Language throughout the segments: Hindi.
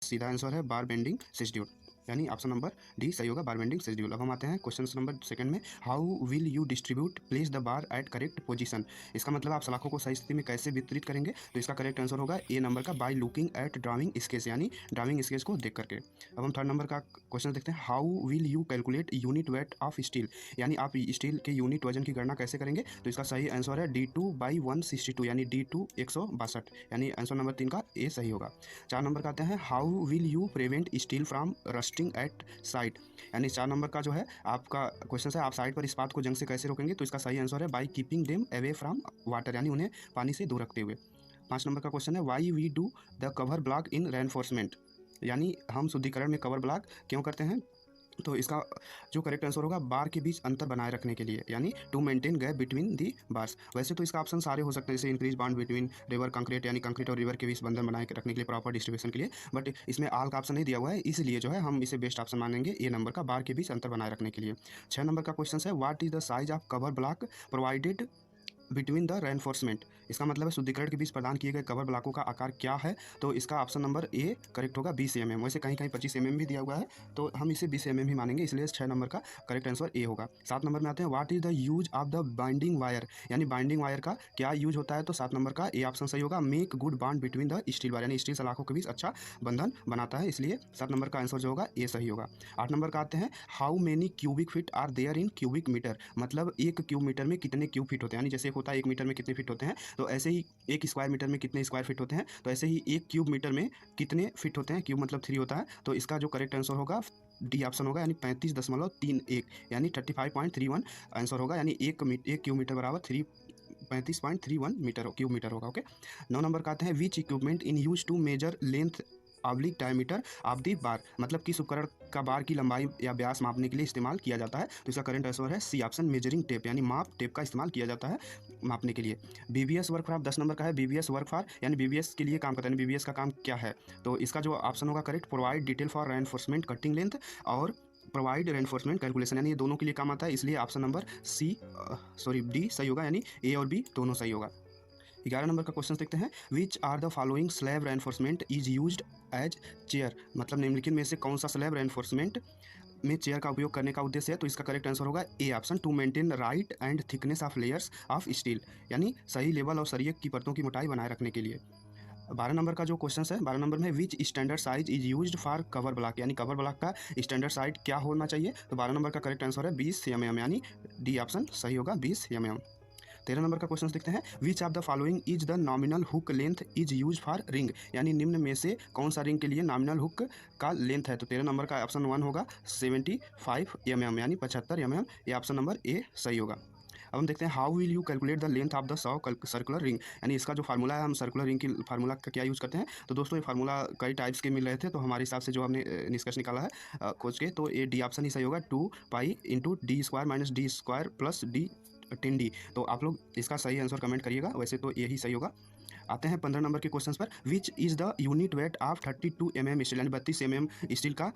सीधा आंसर है बार बेंडिंग शेड्यूल, यानी ऑप्शन नंबर डी सही होगा, बार बेंडिंग शेड्यूल। अब हम आते हैं क्वेश्चन नंबर सेकंड में, how will you distribute place the bar at correct position. इसका मतलब आप सलाखों को सही स्थिति में कैसे वितरित करेंगे, तो इसका करेक्ट आंसर होगा ए नंबर का, by looking at drawing sketch, यानी ड्राइंग स्केच को देख करके। अब हम थर्ड नंबर का क्वेश्चन देखते हैं, how will you calculate unit weight of steel, यानी आप स्टील के यूनिट वजन की गणना कैसे करेंगे, तो इसका सही आंसर है D2/162, यानी D2 162, यानी आंसर नंबर 3 का ए सही होगा। 4 नंबर का आते हैं, how will you prevent steel from rusting at site, यानी 4 नंबर का जो है आपका क्वेश्चन है, आप साइट पर इस्पात को जंग से कैसे रोकेंगे, तो इसका सही आंसर है by keeping them away from water, यानी उन्हें पानी से दूर रखते हुए। 5 नंबर का क्वेश्चन है, why we do the cover block in reinforcement, यानी हम शुद्धिकरण में कवर ब्लॉक क्यों करते हैं, तो इसका जो करेक्ट आंसर होगा बार के बीच अंतर बनाए रखने के लिए, यानी to maintain gap between the bars. वैसे तो इसका ऑप्शन सारे हो सकते हैं, जैसे increase bond between river concrete, यानी कंक्रीट और रिवर के बीच बंधन बनाए रखने के लिए, प्रॉपर डिस्ट्रीब्यूशन के लिए, बट इसमें आल का ऑप्शन नहीं दिया हुआ है, इसलिए जो है हम इसे बेस्ट ऑप्शन मानेंगे ए नंबर का, बार के बीच अंतर बनाए रखने के लिए। 6 नंबर का क्वेश्चन है, what is the size of cover block provided between the reinforcement, इसका मतलब है शुद्धिकरण के बीच प्रदान किए गए कवर ब्लॉकों का आकार क्या है, तो इसका ऑप्शन नंबर ए करेक्ट होगा 20 mm। वैसे कहीं कहीं 25 mm भी दिया हुआ है, तो हम इसे 20 mm ही मानेंगे, इसलिए 6 नंबर का करेक्ट आंसर ए होगा। 7 नंबर में आते हैं, what is the use of the binding wire, यानी बाइंडिंग वायर का क्या यूज होता है, तो 7 नंबर का ए ऑप्शन सही होगा, make good bond between the steel wire, यानी स्टील सलाखों के बीच अच्छा बंधन बनाता है, इसलिए 7 नंबर का आंसर जो होगा ए सही होगा। 8 नंबर का आते हैं, how many cubic feet are there in cubic metre, मतलब एक क्यूब मीटर में कितने क्यूब फीट होते हैं, यानी जैसे एक होता है 1 मीटर में कितने फीट होते हैं, तो ऐसे ही एक स्क्वायर मीटर में कितने स्क्वायर फीट होते हैं, तो ऐसे ही एक क्यूब मीटर में कितने फीट होते हैं, क्यूब मतलब 3 होता है, तो इसका जो करेक्ट आंसर होगा डी ऑप्शन होगा, यानी 35.31, यानी 35.31 आंसर होगा, यानी एक क्यूब मीटर बराबर 35.31 मीटर क्यूब मीटर होगा। ओके। 9 नंबर का आते हैं, which equipment in use to measure length oblique diameter of the bar, मतलब किस उपकरण का बार की लंबाई या व्यास मापने के लिए इस्तेमाल किया जाता है, तो इसका करंट आंसर है सी ऑप्शन, मेजरिंग टेप, यानी माप टेप का इस्तेमाल किया जाता है मापने के लिए। बीबीएस वर्क फॉर 10 नंबर का है, बीबीएस वर्क फॉर, यानी बीबीएस के लिए काम करता है, बीबीएस का काम क्या है, तो इसका जो ऑप्शन होगा correct, provide detail for reinforcement cutting length और प्रोवाइड रेनफोर्समेंट कैलकुलेशन, यानी ये दोनों के लिए काम आता है, इसलिए ऑप्शन नंबर डी सही होगा, यानी ए और बी दोनों सही होगा। 11 नंबर का क्वेश्चन देखते हैं, which are the following slab reinforcement is used as chair, मतलब निम्नलिखित में से कौन सा स्लैब रेनफोर्समेंट में चेयर का उपयोग करने का उद्देश्य है, तो इसका करेक्ट आंसर होगा A option, to maintain right and thickness of layers of steel, यानी सही लेवल और सरिये की परतों की मोटाई बनाए रखने के लिए। 12 नंबर का जो क्वेश्चन है, 12 नंबर में विच standard size is used for cover block, यानी कवर ब्लॉक का स्टैंडर्ड साइज क्या होना चाहिए, तो 12 नंबर का करेक्ट आंसर है 20 mm, यानी डी ऑप्शन सही होगा 20 mm। 13 नंबर का क्वेश्चन देखते हैं, which of the following is the nominal hook length is use for ring, यानी निम्न में से कौन सा रिंग के लिए नॉमिनल हुक का लेंथ है, तो 13 नंबर का ऑप्शन 1 होगा 75 mm, यानी 75 mm, ये ऑप्शन नंबर ए सही होगा। अब हम देखते हैं, how will you calculate the length of the circular ring, यानी इसका जो फार्मूला है, हम सर्कुलर रिंग की फार्मूला का क्या यूज़ करते हैं, तो दोस्तों ये फार्मूला कई टाइप्स के मिल रहे थे, तो हमारे हिसाब से जो हमने निष्कर्ष निकाला है खोज के, तो ये डी ऑप्शन ही सही होगा, 2π × d² - d² प्लस d10d, तो आप लोग इसका सही आंसर कमेंट करिएगा, वैसे तो यही सही होगा। आते हैं 15 नंबर के क्वेश्चन पर, which is the unit weight of 32 mm steel, यानी 32 mm स्टील का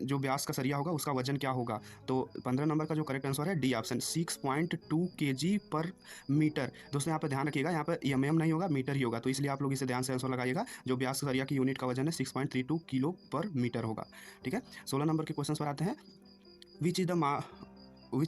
जो व्यास का सरिया होगा उसका वजन क्या होगा, तो 15 नंबर का जो करेक्ट आंसर है डी ऑप्शन, 6.2 kg/मीटर। दोस्तों यहाँ पर ध्यान रखिएगा, यहाँ पर mm नहीं होगा, मीटर ही होगा, तो इसलिए आप लोग इसे ध्यान से आंसर लगाइएगा, जो व्यास का सरिया की यूनिट का वजन है 6.32 kg/मीटर होगा। ठीक है। 16 नंबर के क्वेश्चन पर आते हैं, which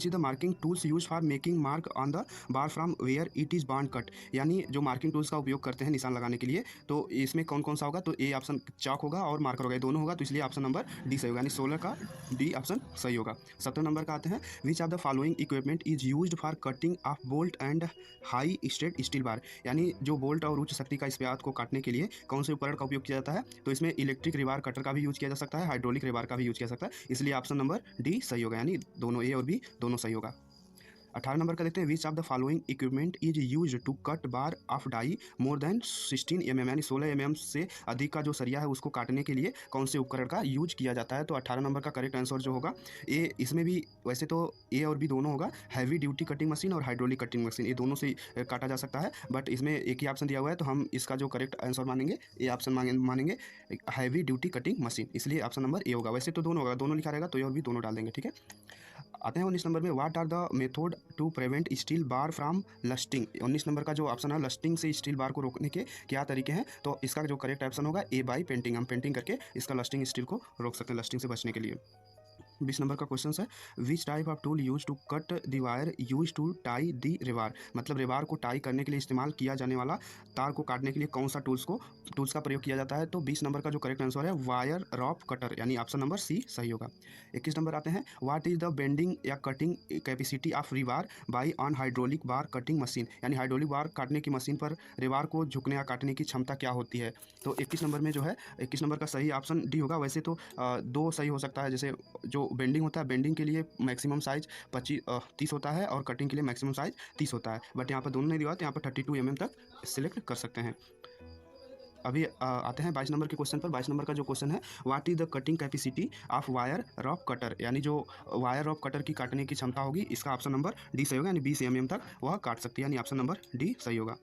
is the marking tools use for making mark on the bar from where it is bond cut, यानी जो मार्किंग टूल्स का उपयोग करते हैं निशान लगाने के लिए, तो इसमें कौन कौन सा होगा, तो ए ऑप्शन चॉक होगा और मार्कर होगा, दोनों होगा, तो इसलिए ऑप्शन नंबर डी सही होगा, यानी 16 का डी ऑप्शन सही होगा। 17 नंबर का आते हैं, which of the following equipment is used for cutting of bolt and high straight steel bar, यानी जो बोल्ट और उच्च शक्ति का इस्पात को काटने के लिए कौन से उपकरण का उपयोग किया जाता है, तो इसमें इलेक्ट्रिक रिबार कटर का भी यूज किया जा सकता है, हाइड्रोलिक रिबार का भी यूज किया जा सकता है, इसलिए ऑप्शन नंबर डी सही होगा, यानी दोनों ए और बी दोनों सही होगा। 18 नंबर का देखते हैं, which of the following equipment is use to cut bar of dia more than 16 mm, यानी 16 mm से अधिक का जो सरिया है उसको काटने के लिए कौन से उपकरण का यूज किया जाता है, तो 18 नंबर का करेक्ट आंसर जो होगा ए, इसमें भी वैसे तो ए और बी दोनों होगा, हैवी ड्यूटी कटिंग मशीन और हाइड्रोलिक कटिंग मशीन, ये दोनों से काटा जा सकता है, बट इसमें एक ही ऑप्शन दिया हुआ है, तो हम इसका जो करेक्ट आंसर मानेंगे ए ऑप्शन मानेंगे हैवी ड्यूटी कटिंग मशीन, इसलिए ऑप्शन नंबर ए होगा, वैसे तो दोनों होगा, दोनों लिखा रहेगा तो ए और बी दोनों डाल देंगे। ठीक है। आते हैं 19 नंबर में, what are the method to prevent steel bar from rusting. 19 number का जो ऑप्शन है लस्टिंग से स्टील बार को रोकने के क्या तरीके हैं, तो इसका जो करेक्ट ऑप्शन होगा ए बाई पेंटिंग। हम पेंटिंग करके इसका लस्टिंग स्टील को रोक सकते हैं, लस्टिंग से बचने के लिए। 20 नंबर का क्वेश्चन है, which type of tool use to cut the wire use to tie the रिवार। मतलब रिवार को टाई करने के लिए इस्तेमाल किया जाने वाला तार को काटने के लिए कौन सा टूल्स का प्रयोग किया जाता है। तो 20 नंबर का जो करेक्ट आंसर है वायर रॉप कटर, यानी ऑप्शन नंबर सी सही होगा। 21 नंबर आते हैं, व्हाट इज द बेंडिंग या cutting capacity of reward by on hydraulic bar cutting machine. यानी हाइड्रोलिक बार काटने की मशीन पर रिवार को झुकने या काटने की क्षमता क्या होती है। तो 21 नंबर में जो है 21 नंबर का सही ऑप्शन डी होगा। वैसे तो दो सही हो सकता है, जैसे जो बेंडिंग होता है, बेंडिंग के लिए मैक्सिमम साइज 30 होता है और कटिंग के लिए मैक्सिमम साइज 30 होता है, बट यहाँ पर दोनों नहीं दिया, तो यहाँ पर 32 mm तक सिलेक्ट कर सकते हैं। अभी आते हैं 22 नंबर के क्वेश्चन पर। 22 नंबर का जो क्वेश्चन है, what is the cutting capacity of wire rope cutter. यानी जो वायर रॉप कटर की काटने की क्षमता होगी, इसका ऑप्शन नंबर डी सही होगा, यानी 20 mm तक वह काट सकती है, यानी ऑप्शन नंबर डी सही होगा।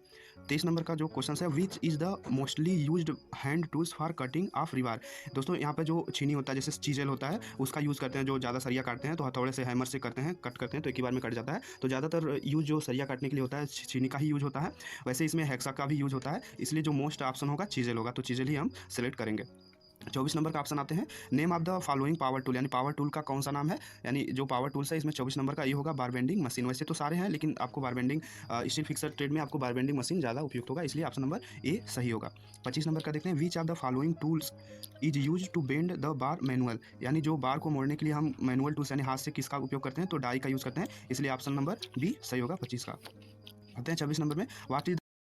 23 नंबर का जो क्वेश्चन है, which is the mostly used hand tools for cutting of reward. दोस्तों यहाँ पे जो छीनी होता है, जैसे चीजेल होता है, उसका यूज़ करते हैं। जो ज़्यादा सरिया काटते हैं तो हथौड़े से हैमर से करते हैं, कट करते हैं तो एक ही बार में कट जाता है। तो ज़्यादातर यूज़ जो सरिया काटने के लिए होता है छीनी का ही यूज़ होता है। वैसे इसमें हेक्सा का भी यूज़ होता है, इसलिए जो मोस्ट ऑप्शन होगा चीजेल होगा, तो चीजेल ही हम सेलेक्ट करेंगे। 24 नंबर का ऑप्शन आते हैं, name of the following power tool. यानी पावर टूल का कौन सा नाम है, यानी जो पावर टूल्स है इसमें 24 नंबर का ये होगा बार बेंडिंग मशीन। वैसे तो सारे हैं, लेकिन आपको बार बेंडिंग स्टील फिक्सर ट्रेड में आपको बार बेंडिंग मशीन ज़्यादा उपयुक्त होगा, इसलिए ऑप्शन नंबर ए सही होगा। 25 नंबर का देखते हैं, which of the following tools is use to bend the bar manual. यानी जो बार को मोड़ने के लिए हम मैनुअल टूल्स यानी हाथ से किसका उपयोग करते हैं, तो डाई का यूज़ करते हैं, इसलिए ऑप्शन नंबर बी सही होगा 25 का। आते हैं 26 नंबर में, व्हाट इज